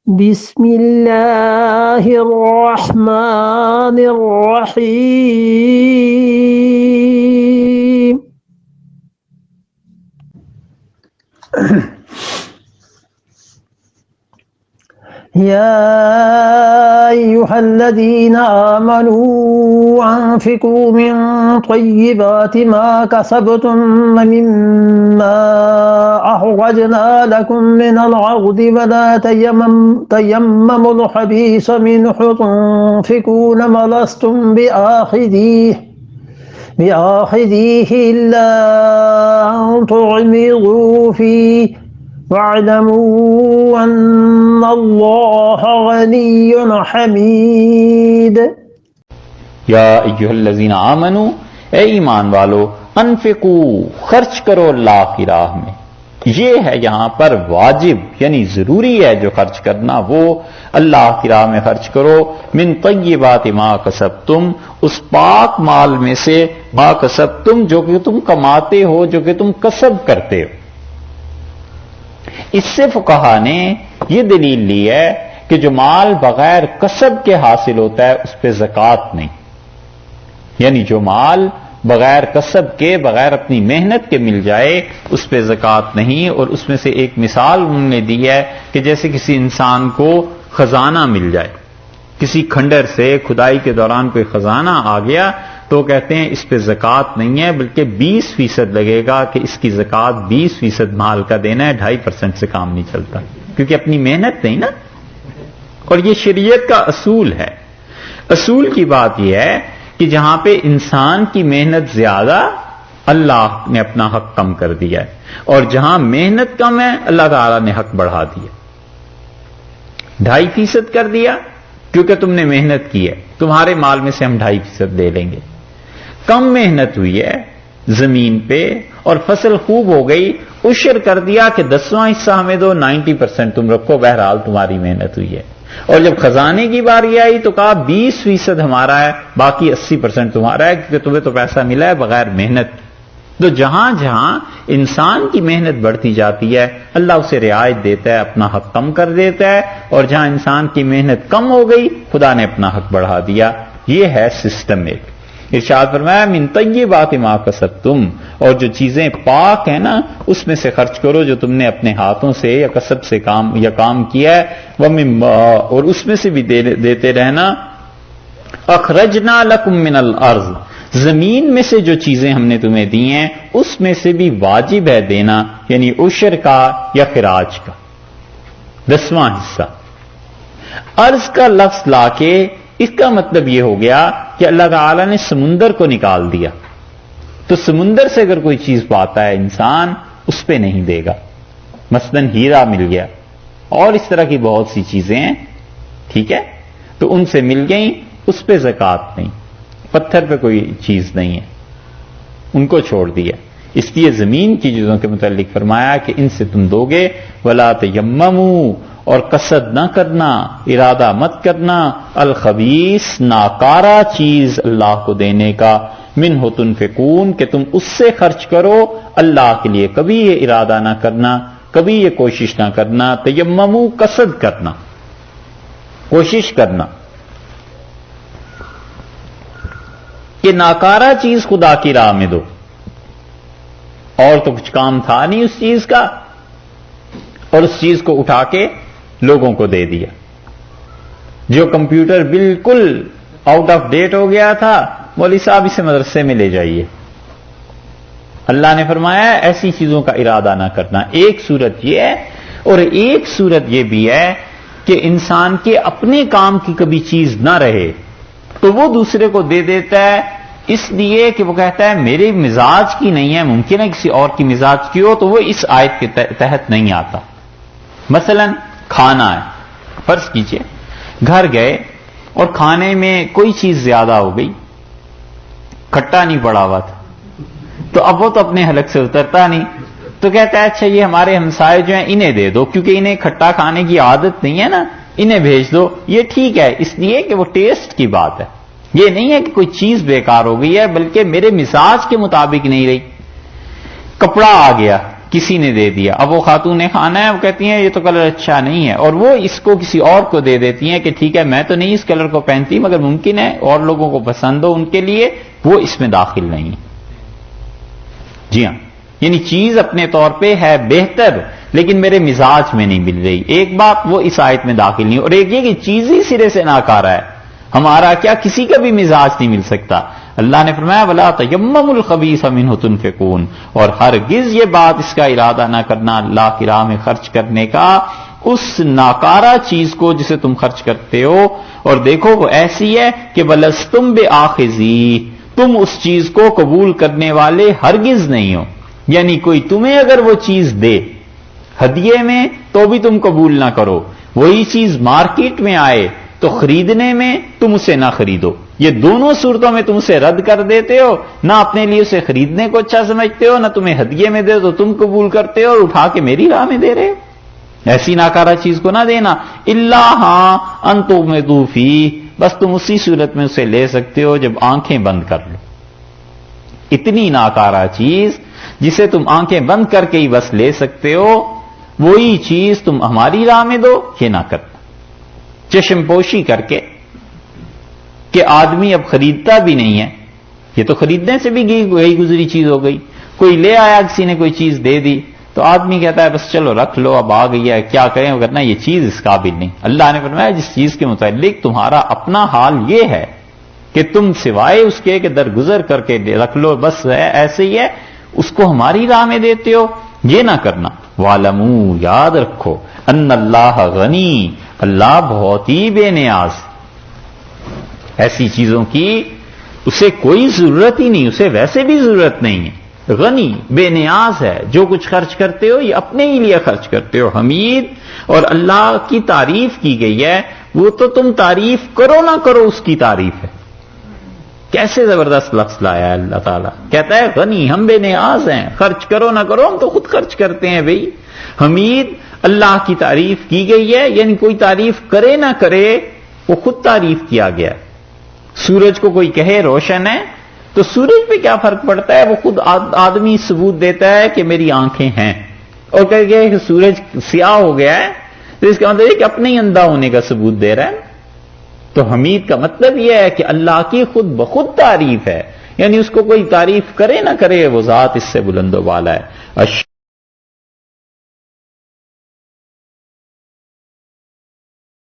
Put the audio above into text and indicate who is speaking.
Speaker 1: بسم اللہ الرحمن الرحیم یا ایھا الذین آمنوا انفقوا من طیبات ما کسبتم ومما اخرجنا لكم من الارض ولا تیمموا الخبیث منه تنفقون ولستم بآخذیه إلا أن تغمضوا فيه وَاعْلَمُوا أَنَّ اللَّهَ غَنِيٌّ حَمِيدٌ
Speaker 2: یا ایھا الذین آمنوا، اے ایمان والو، انفقوا، خرچ کرو اللہ کی راہ میں۔ یہ ہے یہاں پر واجب، یعنی ضروری ہے جو خرچ کرنا وہ اللہ کی راہ میں خرچ کرو۔ من طیبات ما کسبتم، اس پاک مال میں سے، ما کسبتم جو کہ تم کماتے ہو، جو کہ تم کسب کرتے ہو۔ اس سے فقہا نے یہ دلیل لی ہے کہ جو مال بغیر کسب کے حاصل ہوتا ہے اس پہ زکوٰۃ نہیں، یعنی جو مال بغیر کسب کے، بغیر اپنی محنت کے مل جائے اس پہ زکوٰۃ نہیں۔ اور اس میں سے ایک مثال انہوں نے دی ہے کہ جیسے کسی انسان کو خزانہ مل جائے، کسی کھنڈر سے کھدائی کے دوران کوئی خزانہ آ گیا تو کہتے ہیں اس پہ زکوٰۃ نہیں ہے، بلکہ 20% لگے گا کہ اس کی زکوٰۃ 20% مال کا دینا ہے، 2.5% سے کام نہیں چلتا، کیونکہ اپنی محنت نہیں نا۔ اور یہ شریعت کا اصول ہے۔ اصول کی بات یہ ہے کہ جہاں پہ انسان کی محنت زیادہ، اللہ نے اپنا حق کم کر دیا ہے، اور جہاں محنت کم ہے اللہ تعالیٰ نے حق بڑھا دیا، 2.5% کر دیا کیونکہ تم نے محنت کی ہے، تمہارے مال میں سے ہم 2.5% لے لیں گے۔ کم محنت ہوئی ہے زمین پہ اور فصل خوب ہو گئی، عشر کر دیا کہ 10واں حصہ ہمیں دو، 90% تم رکھو، بہرحال تمہاری محنت ہوئی ہے۔ اور جب خزانے کی باری آئی تو کہا 20% ہمارا ہے، باقی 80% تمہارا ہے، کیونکہ تمہیں تو پیسہ ملا ہے بغیر محنت۔ تو جہاں جہاں انسان کی محنت بڑھتی جاتی ہے اللہ اسے رعایت دیتا ہے، اپنا حق کم کر دیتا ہے، اور جہاں انسان کی محنت کم ہو گئی خدا نے اپنا حق بڑھا دیا۔ یہ ہے سسٹم ایک۔ ارشاد فرمایا من طیبات ما کسبتم، اور جو چیزیں پاک ہیں نا اس میں سے خرچ کرو جو تم نے اپنے ہاتھوں سے یا کسب سے کام کیا ہے، ومما، اور اس میں سے بھی دیتے رہنا، اخرجنا لکم من الارض، زمین میں سے جو چیزیں ہم نے تمہیں دی ہیں اس میں سے بھی واجب ہے دینا، یعنی عشر کا یا خراج کا 10واں حصہ۔ ارض کا لفظ لا کے اس کا مطلب یہ ہو گیا کہ اللہ تعالیٰ نے سمندر کو نکال دیا، تو سمندر سے اگر کوئی چیز پاتا ہے انسان اس پہ نہیں دے گا، مثلاً ہیرا مل گیا اور اس طرح کی بہت سی چیزیں ہیں، ٹھیک ہے، تو ان سے مل گئیں، اس پہ زکوٰۃ نہیں، پتھر پہ کوئی چیز نہیں ہے، ان کو چھوڑ دیا۔ اس لیے زمین کی چیزوں کے متعلق فرمایا کہ ان سے تم دو گے، ولا تیمموا، اور قصد نہ کرنا، ارادہ مت کرنا، الخبیث، ناکارہ چیز اللہ کو دینے کا، منہ تنفقون، کہ تم اس سے خرچ کرو اللہ کے لیے، کبھی یہ ارادہ نہ کرنا، کبھی یہ کوشش نہ کرنا، تیمموا قصد کرنا، کوشش کرنا کہ ناکارہ چیز خدا کی راہ میں دو، اور تو کچھ کام تھا نہیں اس چیز کا، اور اس چیز کو اٹھا کے لوگوں کو دے دیا۔ جو کمپیوٹر بالکل آؤٹ آف ڈیٹ ہو گیا تھا، مولوی صاحب اسے مدرسے میں لے جائیے۔ اللہ نے فرمایا ایسی چیزوں کا ارادہ نہ کرنا۔ ایک صورت یہ ہے، اور ایک صورت یہ بھی ہے کہ انسان کے اپنے کام کی کبھی چیز نہ رہے تو وہ دوسرے کو دے دیتا ہے، اس لیے کہ وہ کہتا ہے میرے مزاج کی نہیں ہے، ممکن ہے کسی اور کی مزاج کی ہو، تو وہ اس آیت کے تحت نہیں آتا۔ مثلا کھانا ہے، فرض کیجئے گھر گئے اور کھانے میں کوئی چیز زیادہ ہو گئی، کھٹا نہیں پڑا ہوا تھا، تو اب وہ تو اپنے حلق سے اترتا نہیں، تو کہتا ہے اچھا یہ ہمارے ہمسائے جو ہیں انہیں دے دو، کیونکہ انہیں کھٹا کھانے کی عادت نہیں ہے نا، انہیں بھیج دو، یہ ٹھیک ہے، اس لیے کہ وہ ٹیسٹ کی بات ہے، یہ نہیں ہے کہ کوئی چیز بیکار ہو گئی ہے، بلکہ میرے مزاج کے مطابق نہیں رہی۔ کپڑا آ گیا، کسی نے دے دیا، اب وہ خاتون نے کھانا ہے، وہ کہتی ہیں یہ تو کلر اچھا نہیں ہے، اور وہ اس کو کسی اور کو دے دیتی ہیں کہ ٹھیک ہے میں تو نہیں اس کلر کو پہنتی مگر ممکن ہے اور لوگوں کو پسند ہو ان کے لیے، وہ اس میں داخل نہیں ہے۔ جی ہاں، یعنی چیز اپنے طور پہ ہے بہتر لیکن میرے مزاج میں نہیں مل رہی، ایک بات وہ اس آیت میں داخل نہیں، اور ایک یہ کہ چیز ہی سرے سے ناکارہ ہے، ہمارا کیا کسی کا بھی مزاج نہیں مل سکتا۔ اللہ نے فرمایا وَلَا تَيَمَّمُوا الْخَبِيثَ مِنْهُ تُنْفِقُونَ، اور ہرگز یہ بات اس کا ارادہ نہ کرنا اللہ کی راہ میں خرچ کرنے کا اس ناکارہ چیز کو جسے تم خرچ کرتے ہو، اور دیکھو وہ ایسی ہے کہ وَلَسْتُمْ بِآخِذِيهِ، تم اس چیز کو قبول کرنے والے ہرگز نہیں ہو، یعنی کوئی تمہیں اگر وہ چیز دے ہدیے میں تو بھی تم قبول نہ کرو، وہی چیز مارکیٹ میں آئے تو خریدنے میں تم اسے نہ خریدو، یہ دونوں صورتوں میں تم اسے رد کر دیتے ہو، نہ اپنے لیے اسے خریدنے کو اچھا سمجھتے ہو، نہ تمہیں ہدیے میں دے تو تم قبول کرتے ہو اور اٹھا کے میری راہ میں دے رہے ہو، ایسی ناکارہ چیز کو نہ دینا۔ الا ہاں ان تغمضوا فیہ، بس تم اسی صورت میں اسے لے سکتے ہو جب آنکھیں بند کر لو، اتنی ناکارہ چیز جسے تم آنکھیں بند کر کے ہی بس لے سکتے ہو، وہی چیز تم ہماری راہ میں دو، یہ نہ کرنا۔ چشم پوشی کر کے کہ آدمی اب خریدتا بھی نہیں ہے، یہ تو خریدنے سے بھی گئی گزری چیز ہو گئی، کوئی لے آیا کسی نے کوئی چیز دے دی تو آدمی کہتا ہے بس چلو رکھ لو اب آ گئی ہے کیا کریں، کرنا یہ چیز اس قابل نہیں۔ اللہ نے فرمایا جس چیز کے متعلق تمہارا اپنا حال یہ ہے کہ تم سوائے اس کے کہ درگزر کر کے رکھ لو بس ہے ایسے ہی ہے، اس کو ہماری راہ میں دیتے ہو، یہ نہ کرنا۔ وَاعْلَمُوا، یاد رکھو، ان اللہ غنی، اللہ بہت ہی بے نیاز، ایسی چیزوں کی اسے کوئی ضرورت ہی نہیں، اسے ویسے بھی ضرورت نہیں ہے، غنی بے نیاز ہے، جو کچھ خرچ کرتے ہو یہ اپنے ہی لیے خرچ کرتے ہو۔ حمید، اور اللہ کی تعریف کی گئی ہے، وہ تو تم تعریف کرو نہ کرو اس کی تعریف ہے، کیسے زبردست لفظ لایا ہے اللہ تعالیٰ، کہتا ہے غنی، ہم بے نیاز ہیں، خرچ کرو نہ کرو ہم تو خود خرچ کرتے ہیں بھئی۔ حمید، اللہ کی تعریف کی گئی ہے، یعنی کوئی تعریف کرے نہ کرے وہ خود تعریف کیا گیا۔ سورج کو کوئی کہے روشن ہے تو سورج پہ کیا فرق پڑتا ہے، وہ خود آدمی ثبوت دیتا ہے کہ میری آنکھیں ہیں، اور کہہ گیا کہ سورج سیاہ ہو گیا ہے تو اس کا مطلب ہے کہ اپنے ہی اندھا ہونے کا ثبوت دے رہا ہے۔ تو حمید کا مطلب یہ ہے کہ اللہ کی خود بخود تعریف ہے، یعنی اس کو کوئی تعریف کرے نہ کرے وہ ذات اس سے بلند و بالا ہے۔